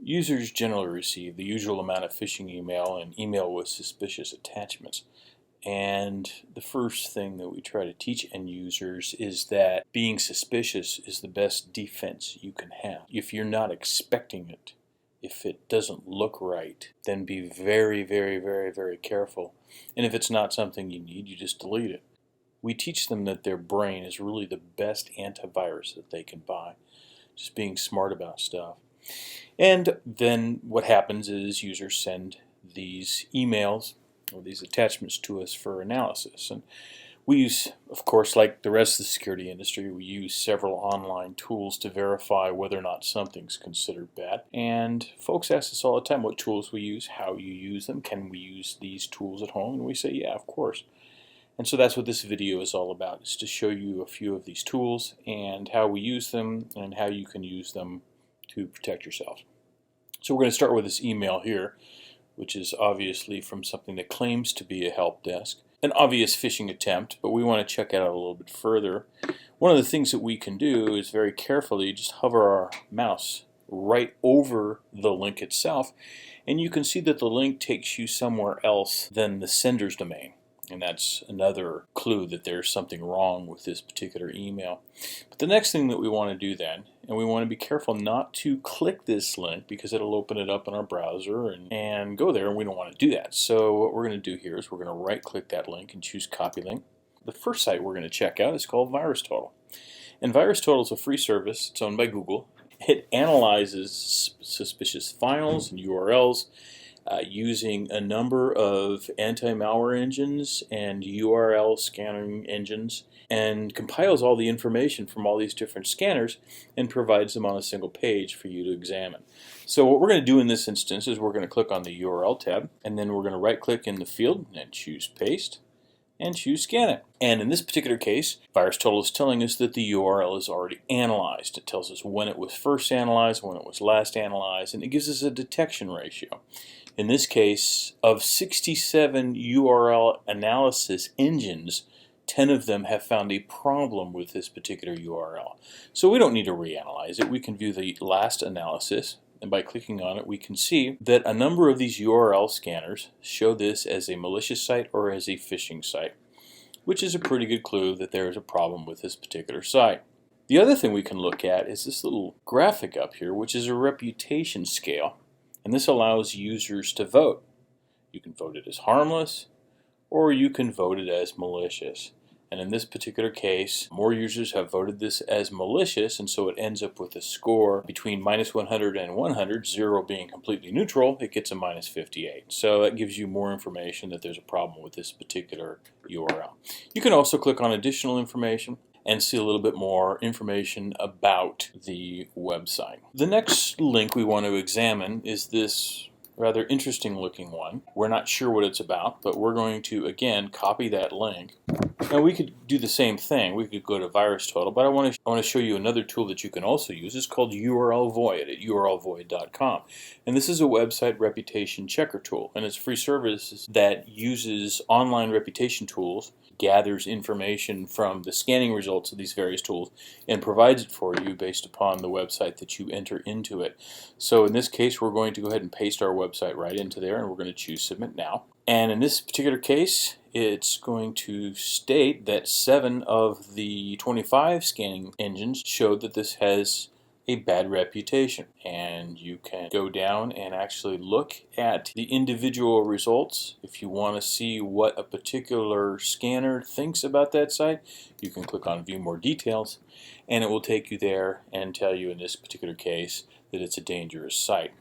Users generally receive the usual amount of phishing email and email with suspicious attachments. And the first thing that we try to teach end users is that being suspicious is the best defense you can have. If you're not expecting it, if it doesn't look right, then be very, very, very, very careful. And if it's not something you need, you just delete it. We teach them that their brain is really the best antivirus that they can buy. Just being smart about stuff. And then what happens is users send these emails or these attachments to us for analysis. And we use, of course, like the rest of the security industry, we use several online tools to verify whether or not something's considered bad. And folks ask us all the time what tools we use, how you use them, can we use these tools at home? And we say, yeah, of course. And so that's what this video is all about, is to show you a few of these tools and how we use them and how you can use them to protect yourself. So we're going to start with this email here, which is obviously from something that claims to be a help desk. An obvious phishing attempt, but we want to check it out a little bit further. One of the things that we can do is very carefully just hover our mouse right over the link itself, and you can see that the link takes you somewhere else than the sender's domain. And that's another clue that there's something wrong with this particular email. But the next thing that we want to do then, and we want to be careful not to click this link because it'll open it up in our browser and go there, and we don't want to do that. So what we're going to do here is we're going to right click that link and choose copy link. The first site we're going to check out is called VirusTotal. And VirusTotal is a free service. It's owned by Google. It analyzes suspicious files and URLs using a number of anti-malware engines and URL scanning engines, and compiles all the information from all these different scanners and provides them on a single page for you to examine. So what we're going to do in this instance is we're going to click on the URL tab, and then we're going to right click in the field and choose paste and choose scan it. And in this particular case, VirusTotal is telling us that the URL is already analyzed. It tells us when it was first analyzed, when it was last analyzed, and it gives us a detection ratio. In this case, of 67 URL analysis engines, 10 of them have found a problem with this particular URL. So we don't need to reanalyze it. We can view the last analysis, and by clicking on it, we can see that a number of these URL scanners show this as a malicious site or as a phishing site, which is a pretty good clue that there is a problem with this particular site. The other thing we can look at is this little graphic up here, which is a reputation scale. And this allows users to vote. You can vote it as harmless, or you can vote it as malicious. And in this particular case, more users have voted this as malicious, and so it ends up with a score between -100 and 100, 0 being completely neutral. It gets a -58. So that gives you more information that there's a problem with this particular URL. You can also click on additional information and see a little bit more information about the website. The next link we want to examine is this rather interesting looking one. We're not sure what it's about, but we're going to again copy that link. Now we could do the same thing. We could go to VirusTotal, but I want to show you another tool that you can also use. It's called URL Void at urlvoid.com. And this is a website reputation checker tool, and it's a free service that uses online reputation tools, gathers information from the scanning results of these various tools, and provides it for you based upon the website that you enter into it. So in this case, we're going to go ahead and paste our website right into there, and we're going to choose Submit Now. And in this particular case, it's going to state that 7 of the 25 scanning engines showed that this has a bad reputation. And you can go down and actually look at the individual results. If you want to see what a particular scanner thinks about that site, you can click on View More Details, and it will take you there and tell you in this particular case that it's a dangerous site.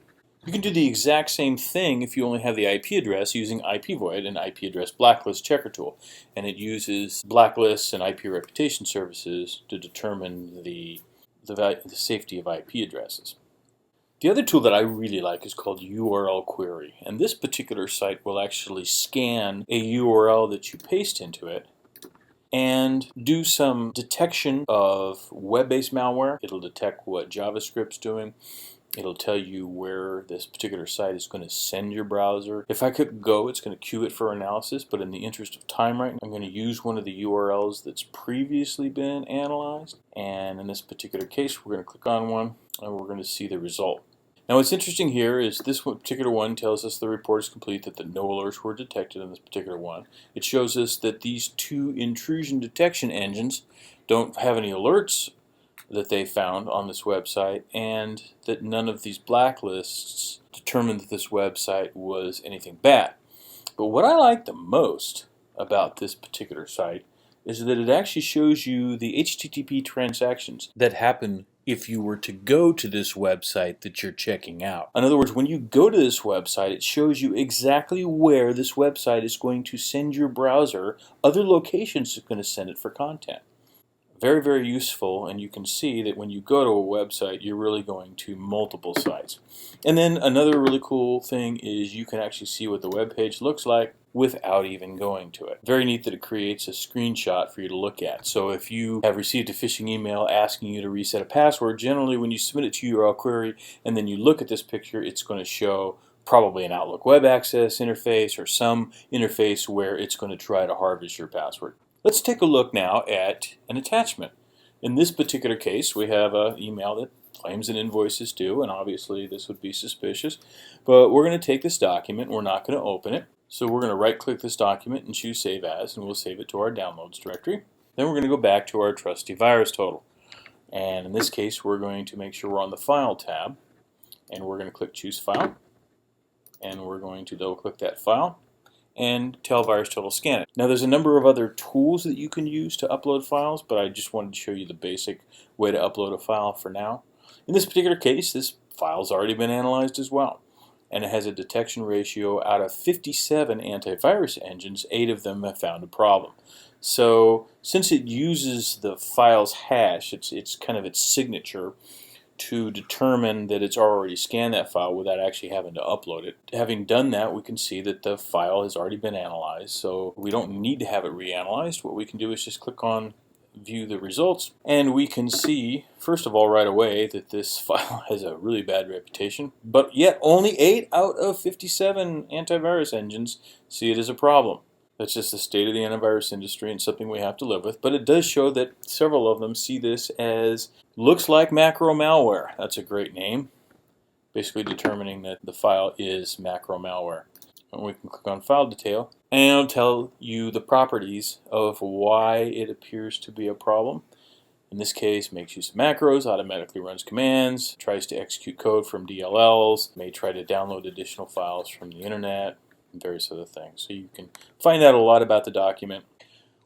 You can do the exact same thing if you only have the IP address using IP Void, an IP address blacklist checker tool. And it uses blacklists and IP reputation services to determine the safety of IP addresses. The other tool that I really like is called URL Query. And this particular site will actually scan a URL that you paste into it and do some detection of web-based malware. It'll detect what JavaScript's doing. It'll tell you where this particular site is going to send your browser. If I click go, it's going to queue it for analysis, but in the interest of time right now, I'm going to use one of the URLs that's previously been analyzed. And in this particular case, we're going to click on one, and we're going to see the result. Now what's interesting here is this particular one tells us the report is complete, that no alerts were detected in this particular one. It shows us that these two intrusion detection engines don't have any alerts that they found on this website, and that none of these blacklists determined that this website was anything bad. But what I like the most about this particular site is that it actually shows you the HTTP transactions that happen if you were to go to this website that you're checking out. In other words, when you go to this website, it shows you exactly where this website is going to send your browser, other locations it's going to send it for content. Very, very useful, and you can see that when you go to a website, you're really going to multiple sites. And then another really cool thing is you can actually see what the web page looks like without even going to it. Very neat that it creates a screenshot for you to look at. So if you have received a phishing email asking you to reset a password, generally when you submit it to URL query and then you look at this picture, it's going to show probably an Outlook web access interface or some interface where it's going to try to harvest your password. Let's take a look now at an attachment. In this particular case, we have an email that claims an invoice is due, and obviously this would be suspicious. But we're going to take this document, we're not going to open it. So we're going to right-click this document and choose Save As, and we'll save it to our Downloads directory. Then we're going to go back to our trusty VirusTotal. And in this case, we're going to make sure we're on the File tab, and we're going to click Choose File. And we're going to double-click that file and tell VirusTotal scan it. Now there's a number of other tools that you can use to upload files, but I just wanted to show you the basic way to upload a file for now. In this particular case, this file's already been analyzed as well, and it has a detection ratio out of 57 antivirus engines, 8 of them have found a problem. So since it uses the file's hash, it's kind of its signature to determine that it's already scanned that file without actually having to upload it. Having done that, we can see that the file has already been analyzed, so we don't need to have it reanalyzed. What we can do is just click on View the Results, and we can see, first of all, right away that this file has a really bad reputation, but yet only 8 out of 57 antivirus engines see it as a problem. That's just the state of the antivirus industry and something we have to live with. But it does show that several of them see this as looks like macro malware. That's a great name. Basically determining that the file is macro malware. And we can click on File Detail, and it'll tell you the properties of why it appears to be a problem. In this case, makes use of macros, automatically runs commands, tries to execute code from DLLs, may try to download additional files from the internet, and various other things. So you can find out a lot about the document.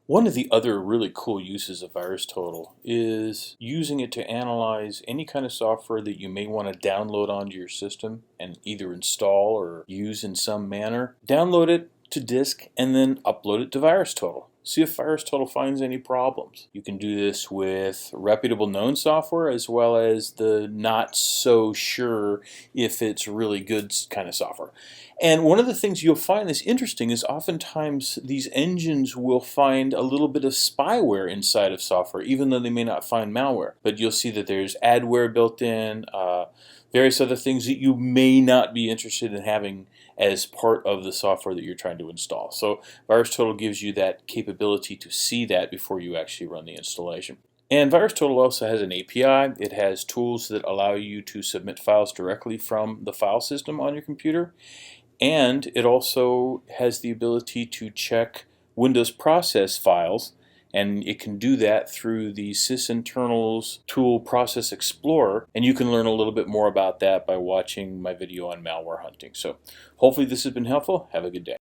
One of the other really cool uses of VirusTotal is using it to analyze any kind of software that you may want to download onto your system and either install or use in some manner. Download it to disk and then upload it to VirusTotal. See if VirusTotal finds any problems. You can do this with reputable known software as well as the not so sure if it's really good kind of software. And one of the things you'll find that's interesting is oftentimes these engines will find a little bit of spyware inside of software, even though they may not find malware. But you'll see that there's adware built in, various other things that you may not be interested in having as part of the software that you're trying to install. So VirusTotal gives you that capability to see that before you actually run the installation. And VirusTotal also has an API. It has tools that allow you to submit files directly from the file system on your computer. And it also has the ability to check Windows process files, and it can do that through the sysinternals tool Process Explorer, and you can learn a little bit more about that by watching my video on malware hunting. So hopefully this has been helpful. Have a good day.